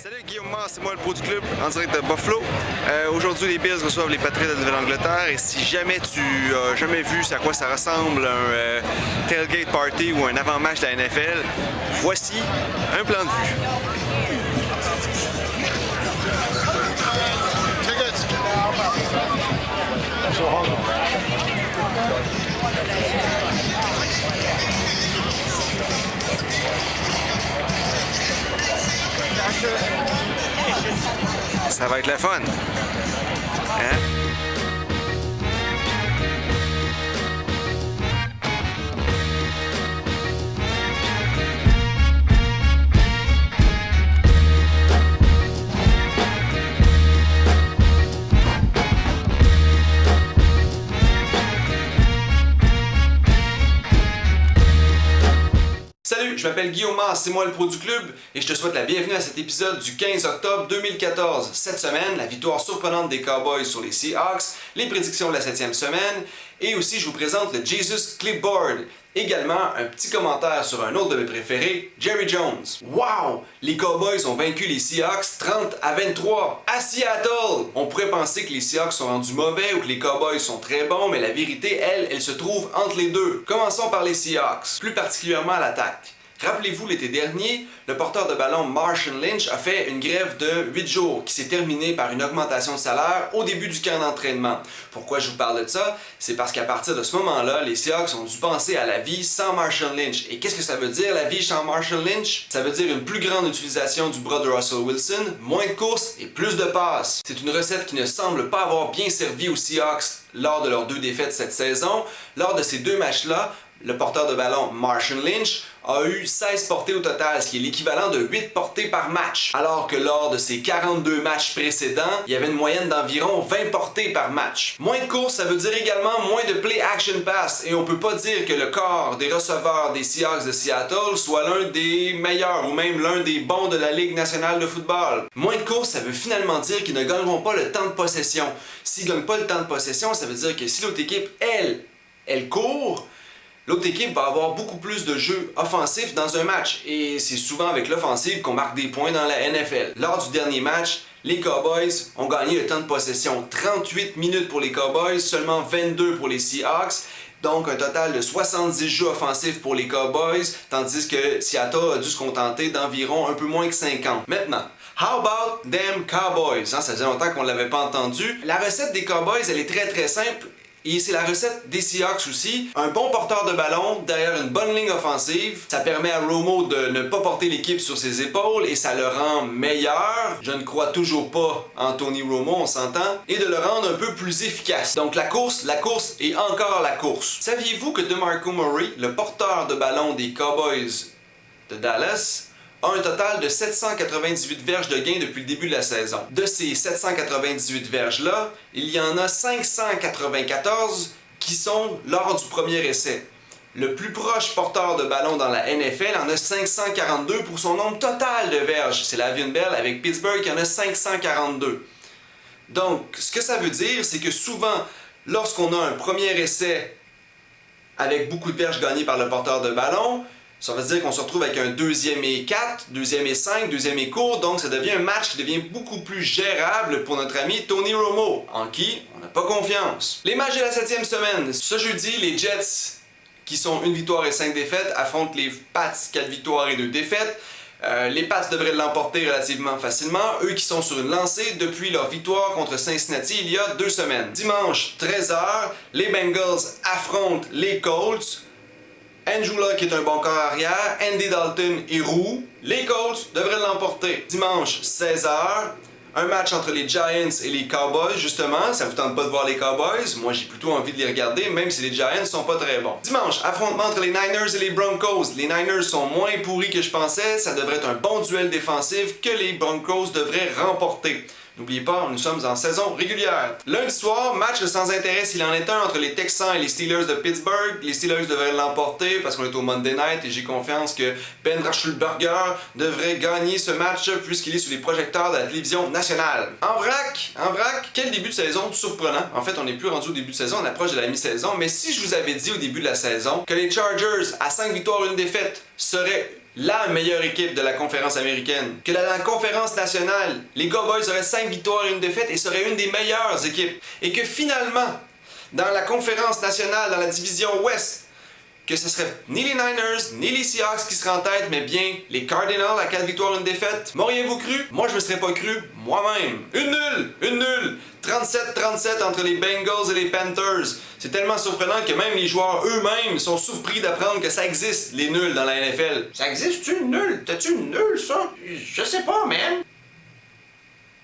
Salut Guillaume Mars, c'est moi le pro du club en direct de Buffalo. Aujourd'hui les Bills reçoivent les Patriots de Nouvelle-Angleterre et si jamais tu as jamais vu à quoi ça ressemble un tailgate party ou un avant-match de la NFL, voici un plan de vue. Ça va être le fun. Hein? Salut, je m'appelle Guillaume Mars, c'est moi le pro du club et je te souhaite la bienvenue à cet épisode du 15 octobre 2014. Cette semaine, la victoire surprenante des Cowboys sur les Seahawks, les prédictions de la 7e semaine et aussi je vous présente le Jesus Clipboard. Également, un petit commentaire sur un autre de mes préférés, Jerry Jones. Wow! Les Cowboys ont vaincu les Seahawks 30-23 à Seattle! On pourrait penser que les Seahawks sont rendus mauvais ou que les Cowboys sont très bons, mais la vérité, elle se trouve entre les deux. Commençons par les Seahawks, plus particulièrement à l'attaque. Rappelez-vous, l'été dernier, le porteur de ballon Marshawn Lynch a fait une grève de 8 jours qui s'est terminée par une augmentation de salaire au début du camp d'entraînement. Pourquoi je vous parle de ça? C'est parce qu'à partir de ce moment-là, les Seahawks ont dû penser à la vie sans Marshawn Lynch. Et qu'est-ce que ça veut dire, la vie sans Marshawn Lynch? Ça veut dire une plus grande utilisation du bras de Russell Wilson, moins de courses et plus de passes. C'est une recette qui ne semble pas avoir bien servi aux Seahawks lors de leurs 2 défaites cette saison. Lors de ces 2 matchs-là, le porteur de ballon Marshawn Lynch a eu 16 portées au total, ce qui est l'équivalent de 8 portées par match. Alors que lors de ses 42 matchs précédents, il y avait une moyenne d'environ 20 portées par match. Moins de courses, ça veut dire également moins de play action pass. Et on peut pas dire que le corps des receveurs des Seahawks de Seattle soit l'un des meilleurs ou même l'un des bons de la Ligue nationale de football. Moins de courses, ça veut finalement dire qu'ils ne gagneront pas le temps de possession. S'ils gagnent pas le temps de possession, ça veut dire que si l'autre équipe, elle court, l'autre équipe va avoir beaucoup plus de jeux offensifs dans un match et c'est souvent avec l'offensive qu'on marque des points dans la NFL. Lors du dernier match, les Cowboys ont gagné le temps de possession. 38 minutes pour les Cowboys, seulement 22 pour les Seahawks. Donc un total de 70 jeux offensifs pour les Cowboys, tandis que Seattle a dû se contenter d'environ un peu moins que 50. Maintenant, how about them Cowboys? Ça faisait longtemps qu'on ne l'avait pas entendu. La recette des Cowboys, elle est très simple. Et c'est la recette des Seahawks aussi. Un bon porteur de ballon derrière une bonne ligne offensive. Ça permet à Romo de ne pas porter l'équipe sur ses épaules et ça le rend meilleur. Je ne crois toujours pas en Tony Romo, on s'entend. Et de le rendre un peu plus efficace. Donc la course et encore la course. Saviez-vous que DeMarco Murray, le porteur de ballon des Cowboys de Dallas, a un total de 798 verges de gain depuis le début de la saison. De ces 798 verges-là, il y en a 594 qui sont lors du premier essai. Le plus proche porteur de ballon dans la NFL en a 542 pour son nombre total de verges. C'est Le'Veon Bell avec Pittsburgh qui en a 542. Donc, ce que ça veut dire, c'est que souvent, lorsqu'on a un premier essai avec beaucoup de verges gagnées par le porteur de ballon, ça veut dire qu'on se retrouve avec un 2e et 4, 2e et 5, 2e et court, donc ça devient un match qui devient beaucoup plus gérable pour notre ami Tony Romo, en qui on n'a pas confiance. Les matchs de la 7e semaine. Ce jeudi, les Jets, qui sont 1 victoire et 5 défaites, affrontent les Pats, 4 victoires et 2 défaites. Les Pats devraient l'emporter relativement facilement, eux qui sont sur une lancée depuis leur victoire contre Cincinnati il y a 2 semaines. Dimanche, 13h, les Bengals affrontent les Colts. Andrew Luck est un bon corps arrière, Andy Dalton est roux. Les Colts devraient l'emporter. Dimanche, 16h, un match entre les Giants et les Cowboys, justement. Ça vous tente pas de voir les Cowboys? Moi, j'ai plutôt envie de les regarder, même si les Giants sont pas très bons. Dimanche, affrontement entre les Niners et les Broncos. Les Niners sont moins pourris que je pensais. Ça devrait être un bon duel défensif que les Broncos devraient remporter. N'oubliez pas, nous sommes en saison régulière. Lundi soir, match sans intérêt s'il en est un entre les Texans et les Steelers de Pittsburgh. Les Steelers devraient l'emporter parce qu'on est au Monday Night et j'ai confiance que Ben Roethlisberger devrait gagner ce match puisqu'il est sous les projecteurs de la télévision nationale. En vrac, quel début de saison surprenant. En fait, on n'est plus rendu au début de saison, on approche de la mi-saison. Mais si je vous avais dit au début de la saison que les Chargers, à 5 victoires et 1 défaite, seraient la meilleure équipe de la conférence américaine. Que dans la conférence nationale, les Cowboys auraient 5 victoires et une défaite et seraient une des meilleures équipes. Et que finalement, dans la conférence nationale, dans la division Ouest, que ce serait ni les Niners, ni les Seahawks qui seraient en tête, mais bien les Cardinals à 4 victoires et une défaite. M'auriez-vous cru? Moi, je me serais pas cru moi-même. Une nulle! 37-37 entre les Bengals et les Panthers. C'est tellement surprenant que même les joueurs eux-mêmes sont surpris d'apprendre que ça existe, les nuls dans la NFL. Ça existe-tu une nulle? T'as-tu une nulle, ça? Je sais pas, man.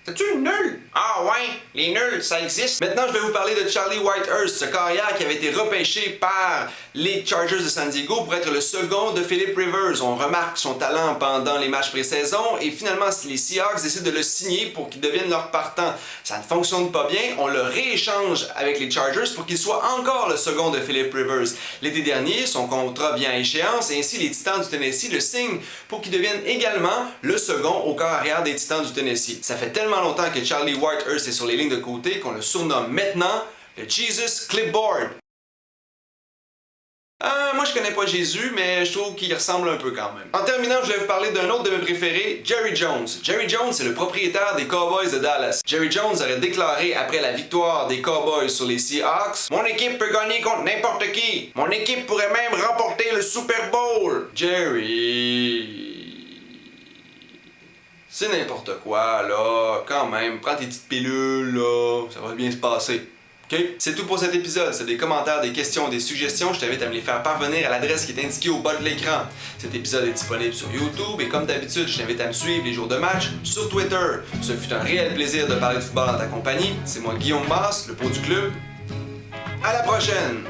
T'as-tu une nulle? Ah ouais, les nuls, ça existe. Maintenant, je vais vous parler de Charlie Whitehurst, ce carrière qui avait été repêché par les Chargers de San Diego pour être le second de Philip Rivers. On remarque son talent pendant les matchs pré-saison et finalement, les Seahawks décident de le signer pour qu'il devienne leur partant. Ça ne fonctionne pas bien, on le rééchange avec les Chargers pour qu'il soit encore le second de Philip Rivers. L'été dernier, son contrat vient à échéance et ainsi les Titans du Tennessee le signent pour qu'il devienne également le second au corps arrière des Titans du Tennessee. Ça fait tellement longtemps que Charlie Whitehurst est sur les lignes de côté qu'on le surnomme maintenant le Jesus Clipboard. Moi je connais pas Jésus, mais je trouve qu'il ressemble un peu quand même. En terminant, je vais vous parler d'un autre de mes préférés, Jerry Jones. Jerry Jones est le propriétaire des Cowboys de Dallas. Jerry Jones aurait déclaré après la victoire des Cowboys sur les Seahawks: mon équipe peut gagner contre n'importe qui. Mon équipe pourrait même remporter le Super Bowl. Jerry... C'est n'importe quoi, là. Quand même, prends tes petites pilules, là. Ça va bien se passer. OK? C'est tout pour cet épisode. Si tu as des commentaires, des questions, des suggestions, je t'invite à me les faire parvenir à l'adresse qui est indiquée au bas de l'écran. Cet épisode est disponible sur YouTube et comme d'habitude, je t'invite à me suivre les jours de match sur Twitter. Ce fut un réel plaisir de parler de football en ta compagnie. C'est moi, Guillaume Masse, le pot du club. À la prochaine!